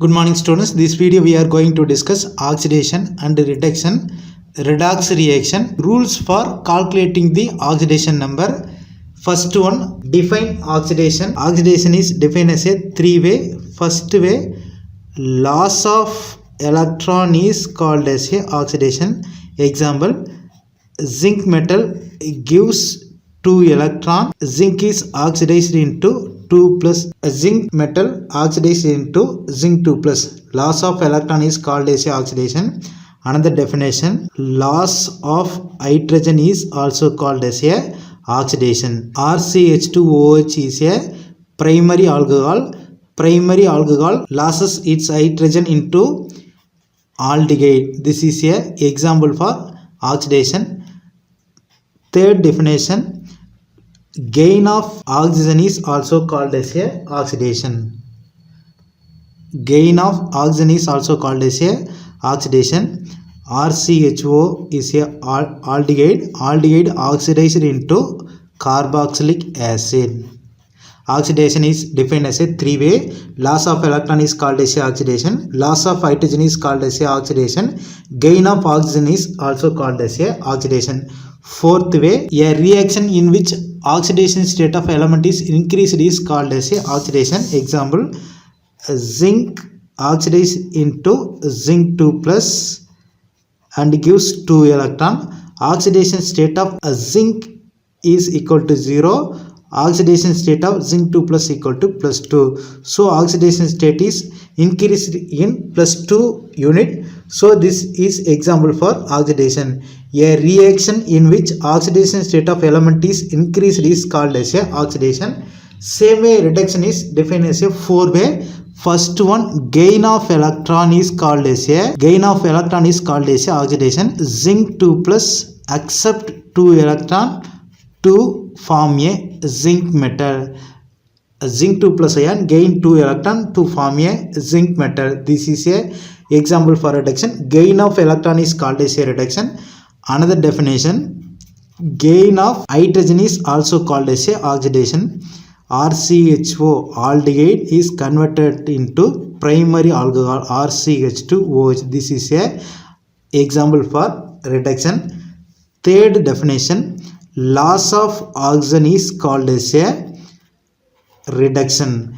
Good morning students. This video we are going to discuss oxidation and reduction, redox reaction, rules for calculating the oxidation number. First one, define oxidation. Oxidation is defined as a three-way. First way, loss of electron is called as a oxidation. Example, zinc metal gives 2 electron. Zinc is oxidized into 2 plus. Zinc metal oxidized into zinc 2 plus. Loss of electron is called as a oxidation. Another definition, loss of hydrogen is also called as a oxidation. RCH2OH is a primary alcohol. Primary alcohol loses its hydrogen into aldehyde. This is a example for oxidation. Third definition, gain of oxygen is also called as a oxidation. Gain of oxygen is also called as a oxidation. RCHO is a aldehyde. Aldehyde oxidized into carboxylic acid. Oxidation is defined as a three-way. Loss of electron is called as a oxidation. Loss of hydrogen is called as a oxidation. Gain of oxygen is also called as a oxidation. Fourth way, a reaction in which oxidation state of element is increased is called as a oxidation. Example, zinc oxidized into zinc 2 plus and gives 2 electron. Oxidation state of zinc is equal to 0. Oxidation state of zinc 2 plus equal to plus 2. So oxidation state is increased in plus 2 unit. So this is example for oxidation. A reaction in which oxidation state of element is increased is called as a oxidation. Same way reduction is defined as a four-way. First one, gain of electron is called as a oxidation. Zinc 2 plus accept 2 electron to form a zinc metal. Zinc 2 plus ion gain 2 electron to form a zinc metal. This is a example for reduction. Gain of electron is called as a reduction. Another definition, gain of hydrogen is also called as a oxidation. RCHO aldehyde is converted into primary alcohol RCH2OH. This is a example for reduction. Third definition, loss of oxygen is called as a reduction.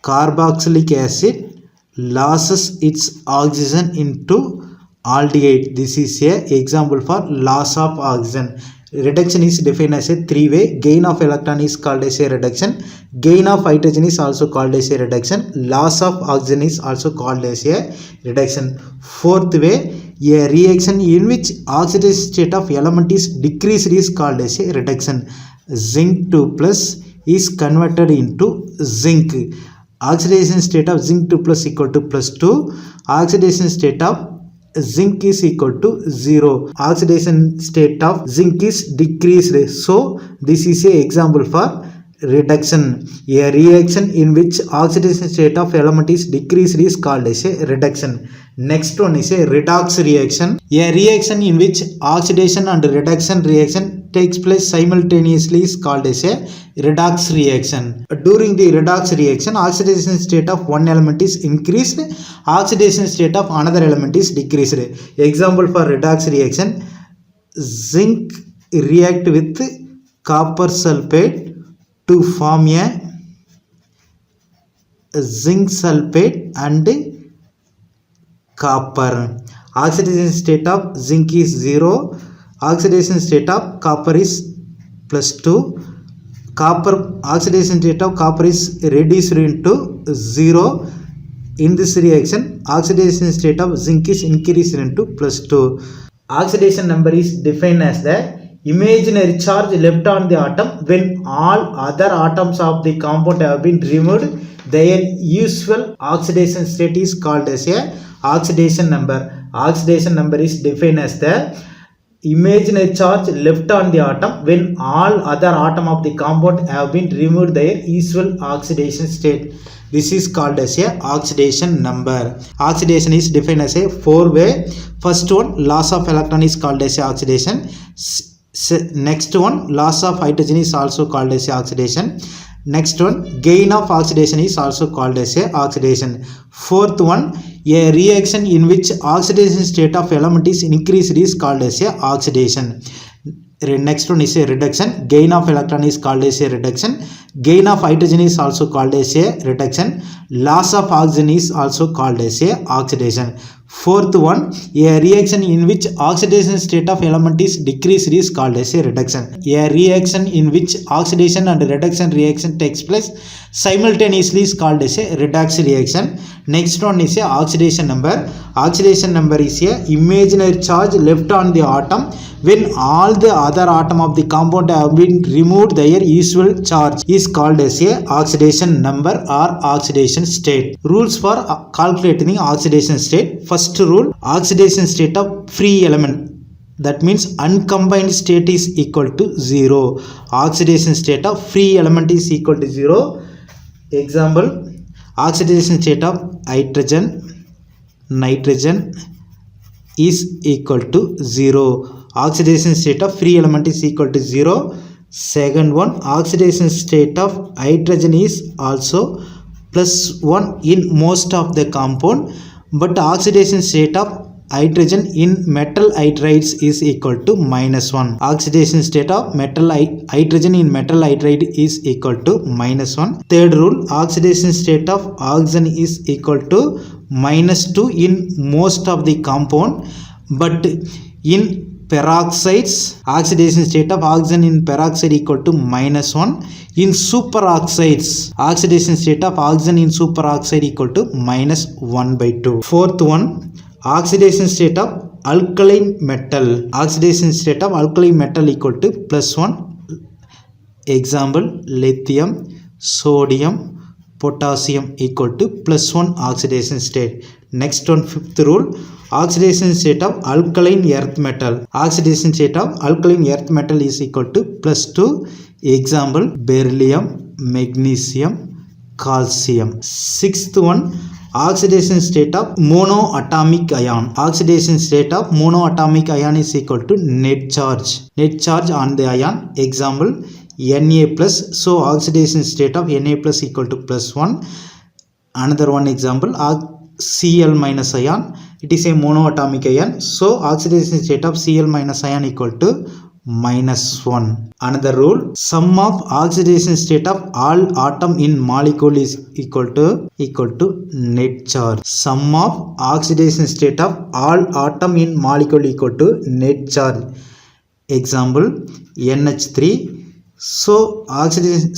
Carboxylic acid loses its oxygen into aldehyde. This is a example for loss of oxygen. Reduction is defined as a three-way. Gain of electron is called as a reduction. Gain of hydrogen is also called as a reduction. Loss of oxygen is also called as a reduction. Fourth way, a reaction in which oxidation state of element is decreased is called as a reduction. Zinc 2 plus is converted into zinc. Oxidation state of zinc 2 plus equal to plus 2. Oxidation state of zinc is equal to 0. Oxidation state of zinc is decreased. So this is a example for reduction. A reaction in which oxidation state of element is decreased is called as a reduction. Next one is a redox reaction. A reaction in which oxidation and reduction reaction takes place simultaneously is called as a redox reaction. During the redox reaction, oxidation state of one element is increased, oxidation state of another element is decreased. Example for redox reaction, zinc react with copper sulfate to form a zinc sulfate and copper. Oxidation state of zinc is 0. Oxidation state of copper is plus 2. Copper oxidation state of copper is reduced into 0. In this reaction, oxidation state of zinc is increased into plus 2. Oxidation number is defined as the imaginary charge left on the atom when all other atoms of the compound have been removed. Their usual oxidation state is called as a oxidation number. Oxidation number is defined as the imaginary charge left on the atom when all other atoms of the compound have been removed their usual oxidation state. This is called as a oxidation number. Oxidation is defined as a four-way. First one, loss of electron is called as a oxidation. Next one, loss of hydrogen is also called as oxidation. Next one, gain of oxidation is also called as a oxidation. Fourth one, a reaction in which oxidation state of element is increased is called as a oxidation. Next one is a reduction. Gain of electron is called as a reduction. Gain of hydrogen is also called as a reduction. Loss of oxygen is also called as a oxidation. Fourth one, a reaction in which oxidation state of element is decreased is called as a reduction. A reaction in which oxidation and reduction reaction takes place simultaneously is called as a redox reaction. Next one is a oxidation number. Oxidation number is a imaginary charge left on the atom when all the other atom of the compound have been removed. Their usual charge is called as a oxidation number or oxidation state. Rules for calculating the oxidation state. First rule, oxidation state of free element, that means uncombined state is equal to 0. Oxidation state of free element is equal to 0. Example, oxidation state of hydrogen, nitrogen is equal to 0. Oxidation state of free element is equal to 0. Second one, oxidation state of hydrogen is also +1 in most of the compound, but oxidation state of hydrogen in metal hydrides is equal to -1. Oxidation state of hydrogen in metal hydride is equal to -1. Third rule, oxidation state of oxygen is equal to -2 in most of the compound, but in peroxides, oxidation state of oxygen in peroxide equal to -1. In superoxides, oxidation state of oxygen in superoxide equal to -1/2. Fourth one, oxidation state of alkaline metal. Oxidation state of alkaline metal equal to +1. Example, lithium, sodium, potassium equal to +1 oxidation state. Next one, fifth rule, oxidation state of alkaline earth metal. Oxidation state of alkaline earth metal is equal to +2. Example, beryllium, magnesium, calcium. Sixth one, oxidation state of monoatomic ion. Oxidation state of monoatomic ion is equal to net charge. Net charge on the ion. Example, Na+. So oxidation state of Na+ equal to +1. Another one example, Cl- ion. It is a monoatomic ion. So oxidation state of Cl- ion equal to -1. Another rule, sum of oxidation state of all atom in molecule is equal to net charge. Sum of oxidation state of all atom in molecule equal to net charge. Example, NH3. So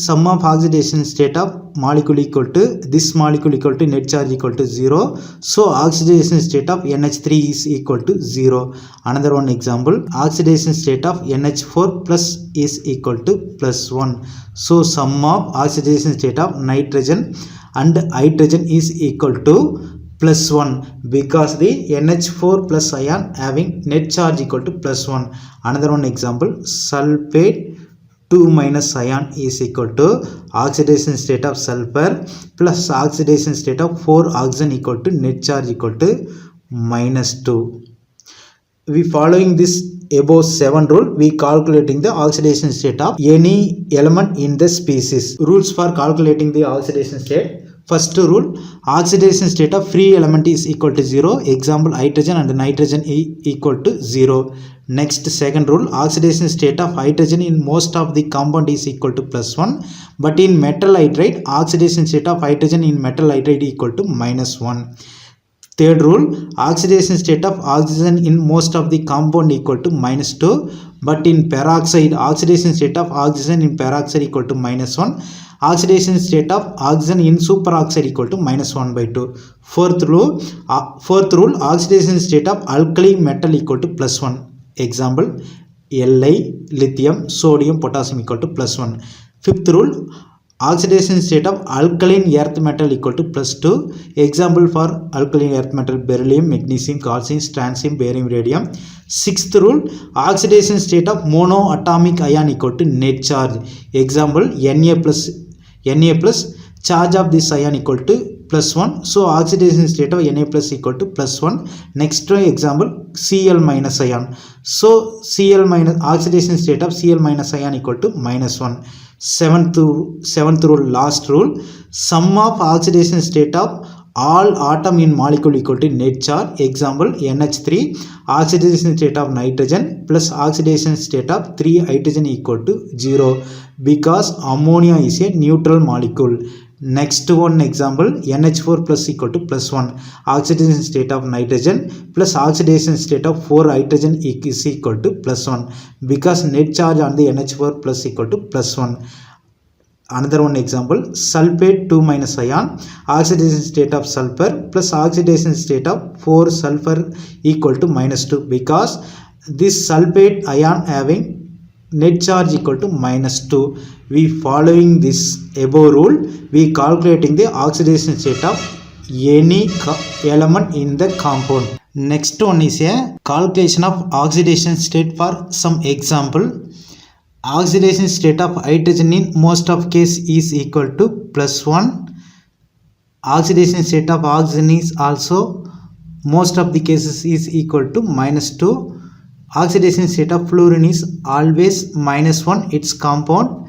sum of oxidation state of molecule equal to this molecule equal to net charge equal to 0. So oxidation state of NH3 is equal to 0. Another one example, oxidation state of NH4 plus is equal to +1. So sum of oxidation state of nitrogen and hydrogen is equal to +1 because the NH4 plus ion having net charge equal to +1. Another one example, sulfate 2- ion is equal to oxidation state of sulfur plus oxidation state of 4 oxygen equal to net charge equal to -2. We following this above 7 rule, we calculating the oxidation state of any element in the species. Rules for calculating the oxidation state. First rule, oxidation state of free element is equal to 0. Example, hydrogen and nitrogen equal to 0. Next, second rule, oxidation state of hydrogen in most of the compound is equal to +1, but in metal hydride, oxidation state of hydrogen in metal hydride equal to -1. Third rule, oxidation state of oxygen in most of the compound equal to -2, but in peroxide, oxidation state of oxygen in peroxide equal to -1. Oxidation state of oxygen in superoxide equal to -1/2. Fourth rule, oxidation state of alkali metal equal to +1. Example, Li, lithium, sodium, potassium equal to +1. Fifth rule, oxidation state of alkaline earth metal equal to +2. Example for alkaline earth metal, beryllium, magnesium, calcium, strontium, barium, radium. Sixth rule, oxidation state of monoatomic ion equal to net charge. Example, Na+, charge of this ion equal to +1. So oxidation state of Na+ equal to +1. Next example, Cl- ion. So oxidation state of Cl- ion equal to -1. Seventh rule, last rule, sum of oxidation state of all atom in molecule equal to net charge. Example, NH3, oxidation state of nitrogen plus oxidation state of 3 hydrogen equal to 0 because ammonia is a neutral molecule. Next one example, NH4 plus equal to plus 1, oxidation state of nitrogen plus oxidation state of 4 hydrogen is equal to plus 1 because net charge on the NH4 plus equal to plus 1. Another one example, sulfate 2 minus ion, oxidation state of sulfur plus oxidation state of 4 sulfur equal to minus 2 because this sulfate ion having net charge equal to minus 2. We following this above rule, we calculating the oxidation state of any element in the compound. Next one is a calculation of oxidation state for some example. Oxidation state of hydrogen in most of case is equal to plus 1. Oxidation state of oxygen is also most of the cases is equal to minus 2. Oxidation state of fluorine is always minus 1, its compound.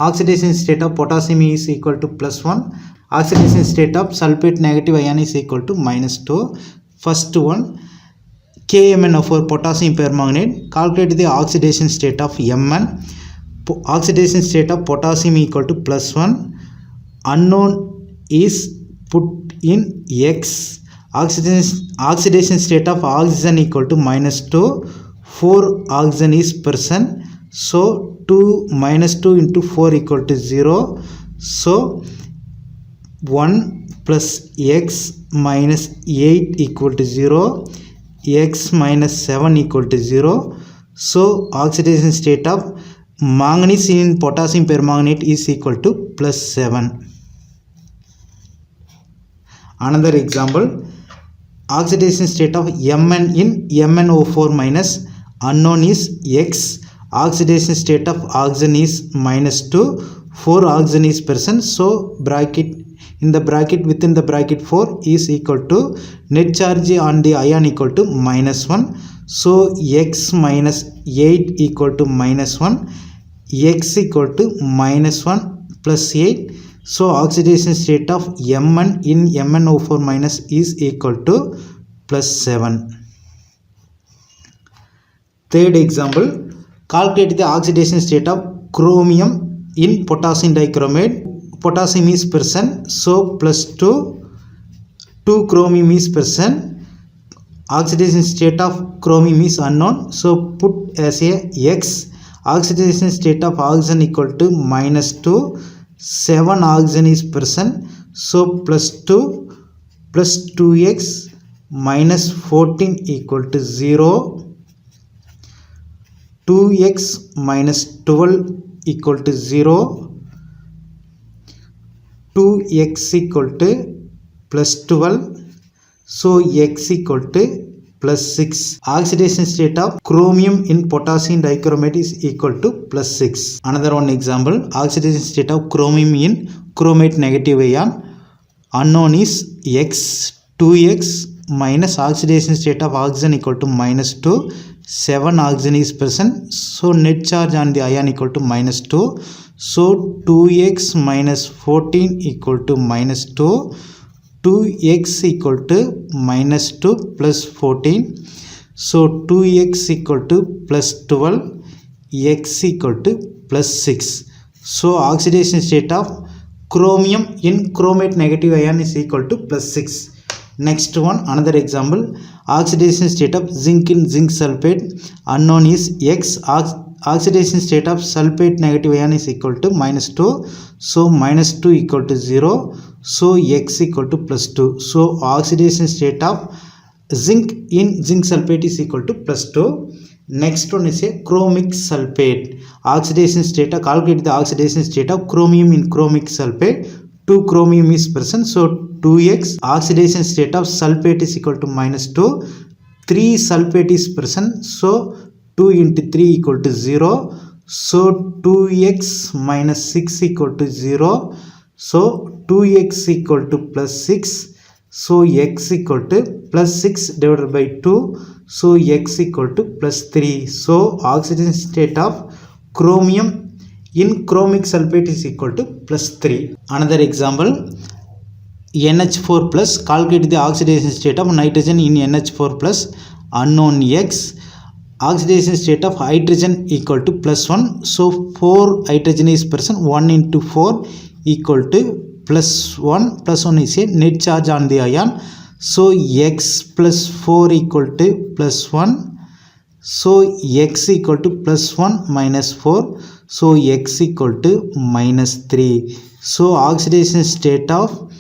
Oxidation state of potassium is equal to plus 1. Oxidation state of sulfate negative ion is equal to minus 2. First one, KMnO4 potassium permanganate. Calculate the oxidation state of Mn. Oxidation state of potassium equal to plus 1. Unknown is put in X. Oxidation state of oxygen equal to minus 2. 4 oxygen is present. So 2 minus 2 into 4 equal to 0. So 1 plus X minus 8 equal to 0. X minus 7 equal to 0. So oxidation state of manganese in potassium permanganate is equal to plus 7. Another example, oxidation state of Mn in MnO4 minus, unknown is X. Oxidation state of oxygen is minus 2. 4 oxygen is present. So bracket in the bracket within the bracket 4 is equal to net charge on the ion equal to minus 1. So X minus 8 equal to minus 1. X equal to minus 1 plus 8. So oxidation state of Mn in MnO4 minus is equal to plus 7. Third example, calculate the oxidation state of chromium in potassium dichromate. Potassium is present, so plus 2. 2 chromium is present. Oxidation state of chromium is unknown, so put as a X. Oxidation state of oxygen equal to minus 2. 7 oxygen is present, so plus 2 plus 2x minus 14 equal to 0. 2x minus 12 equal to 0. 2x equal to plus 12. So x equal to plus 6. Oxidation state of chromium in potassium dichromate is equal to plus 6. Another one example, oxidation state of chromium in chromate negative ion. Unknown is X. 2x minus oxidation state of oxygen equal to minus 2. 7 oxygen is present. So net charge on the ion equal to minus 2. So 2x minus 14 equal to minus 2. 2x equal to minus 2 plus 14. So 2x equal to plus 12. X equal to plus 6. So oxidation state of chromium in chromate negative ion is equal to plus 6. Next one, another example, oxidation state of zinc in zinc sulfate. Unknown is X. Oxidation state of sulfate negative ion is equal to minus 2. So minus 2 equal to 0. So X equal to plus 2. So oxidation state of zinc in zinc sulfate is equal to plus 2. Next one is a chromic sulfate. Oxidation state of, calculate the oxidation state of chromium in chromic sulfate. 2 chromium is present, so 2x. Oxidation state of sulfate is equal to minus 2. 3 sulfate is present, so 2 into 3 equal to 0. So 2x minus 6 equal to 0. So 2x equal to plus 6. So x equal to plus 6 divided by 2. So x equal to plus 3. So oxidation state of chromium in chromic sulfate is equal to plus 3. Another example, NH4 plus, calculate the oxidation state of nitrogen in NH4 plus, unknown X, oxidation state of hydrogen equal to plus 1. So 4 hydrogen is present, 1 into 4 equal to plus 1. Plus 1 is a net charge on the ion. So X plus 4 equal to plus 1. So X equal to plus 1 minus 4. So X equal to minus 3. So oxidation state of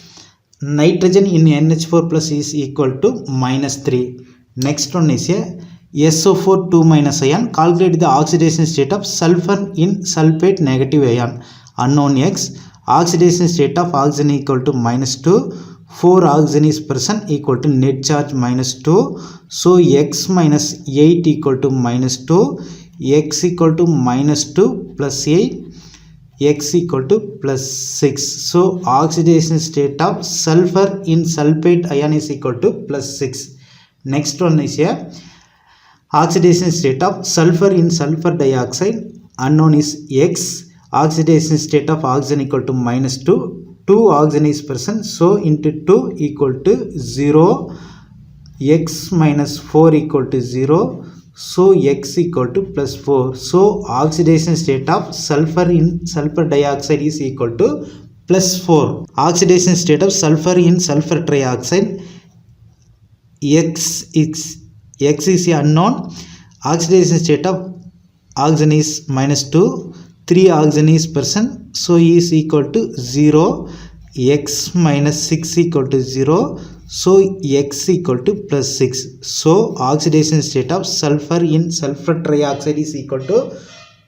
nitrogen in NH4 plus is equal to minus 3. Next one is a SO4 2 minus ion. Calculate the oxidation state of sulfur in sulfate negative ion. Unknown X. Oxidation state of oxygen equal to minus 2. 4 oxygen is present equal to net charge minus 2. So X minus 8 equal to minus 2. X equal to minus 2 plus 8. X equal to plus 6. So oxidation state of sulfur in sulfate ion is equal to plus 6. Next one is here, oxidation state of sulfur in sulfur dioxide, unknown is X. Oxidation state of oxygen equal to minus 2. 2 oxygen is present, so into 2 equal to 0. X minus 4 equal to 0. So X equal to plus 4. So oxidation state of sulfur in sulfur dioxide is equal to plus 4. Oxidation state of sulfur in sulfur trioxide, X is unknown. Oxidation state of oxygen is minus 2. 3 oxygen is present, so E is equal to 0. X minus 6 equal to 0. So X equal to plus 6. So oxidation state of sulfur in sulfur trioxide is equal to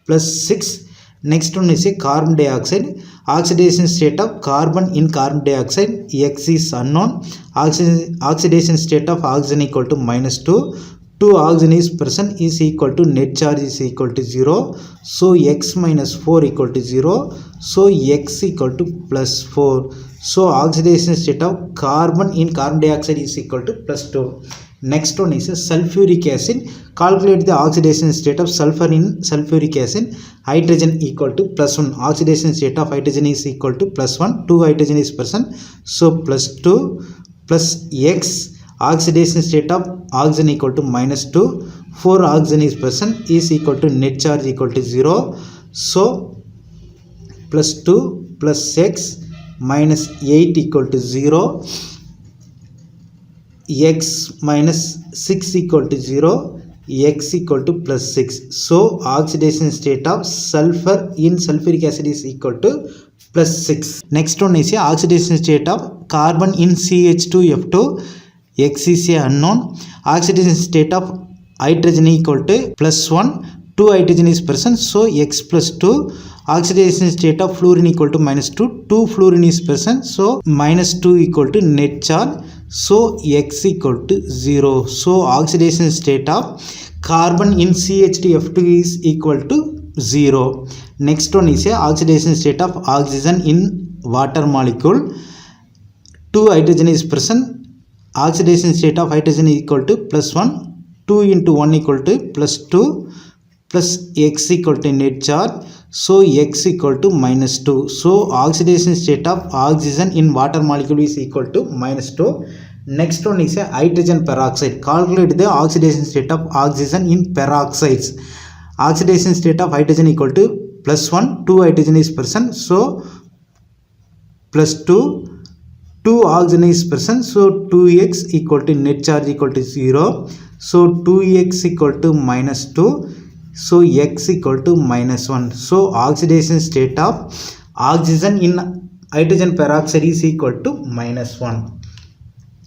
plus 6. Next one is a carbon dioxide. Oxidation state of carbon in carbon dioxide, X is unknown. Oxidation state of oxygen equal to minus 2. 2 oxygen is present is equal to net charge is equal to 0. So X minus 4 equal to 0. So X equal to plus 4. So oxidation state of carbon in carbon dioxide is equal to plus 2. Next one is sulfuric acid. Calculate the oxidation state of sulfur in sulfuric acid. Hydrogen equal to plus 1. Oxidation state of hydrogen is equal to plus 1. 2 hydrogen is present. So plus 2 plus X. Oxidation state of oxygen equal to minus 2. 4 oxygen is present is equal to net charge equal to 0. So plus 2 plus X minus 8 equal to 0. X minus 6 equal to 0. X equal to plus 6. So oxidation state of sulfur in sulfuric acid is equal to plus 6. Next one is oxidation state of carbon in CH2F2. X is a unknown. Oxidation state of hydrogen equal to plus 1. 2 hydrogen is present, so X plus 2. Oxidation state of fluorine equal to minus 2. 2 fluorine is present, so minus 2 equal to net charge. So X equal to 0. So oxidation state of carbon in CH2F2 is equal to 0. Next one is a oxidation state of oxygen in water molecule. 2 hydrogen is present. Oxidation state of hydrogen equal to plus 1. 2 into 1 equal to plus 2 plus X equal to net charge. So X equal to minus 2. So oxidation state of oxygen in water molecule is equal to minus 2. Next one is a hydrogen peroxide. Calculate the oxidation state of oxygen in peroxides. Oxidation state of hydrogen equal to plus 1. 2 hydrogen is present. So plus 2. 2 oxygen is present, so 2X equal to net charge equal to 0. So 2X equal to minus 2. So X equal to minus 1. So oxidation state of oxygen in hydrogen peroxide is equal to minus 1.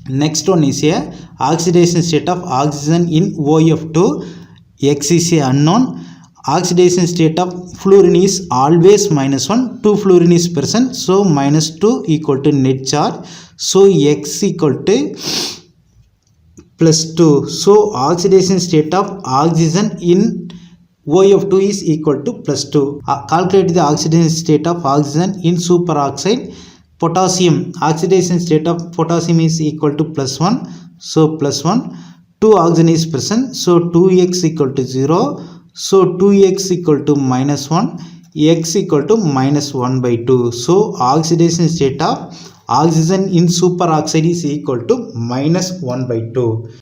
Next one is a oxidation state of oxygen in OF2. X is a unknown. Oxidation state of fluorine is always minus 1. 2 fluorine is present, so minus 2 equal to net charge. So X equal to plus 2. So oxidation state of oxygen in OF2 is equal to plus 2. Calculate the oxidation state of oxygen in superoxide. Potassium. Oxidation state of potassium is equal to plus 1. So plus 1. 2 oxygen is present, so 2X equal to 0. So 2X equal to minus 1. X equal to minus 1 by 2. So oxidation state of oxygen in superoxide is equal to minus 1 by 2.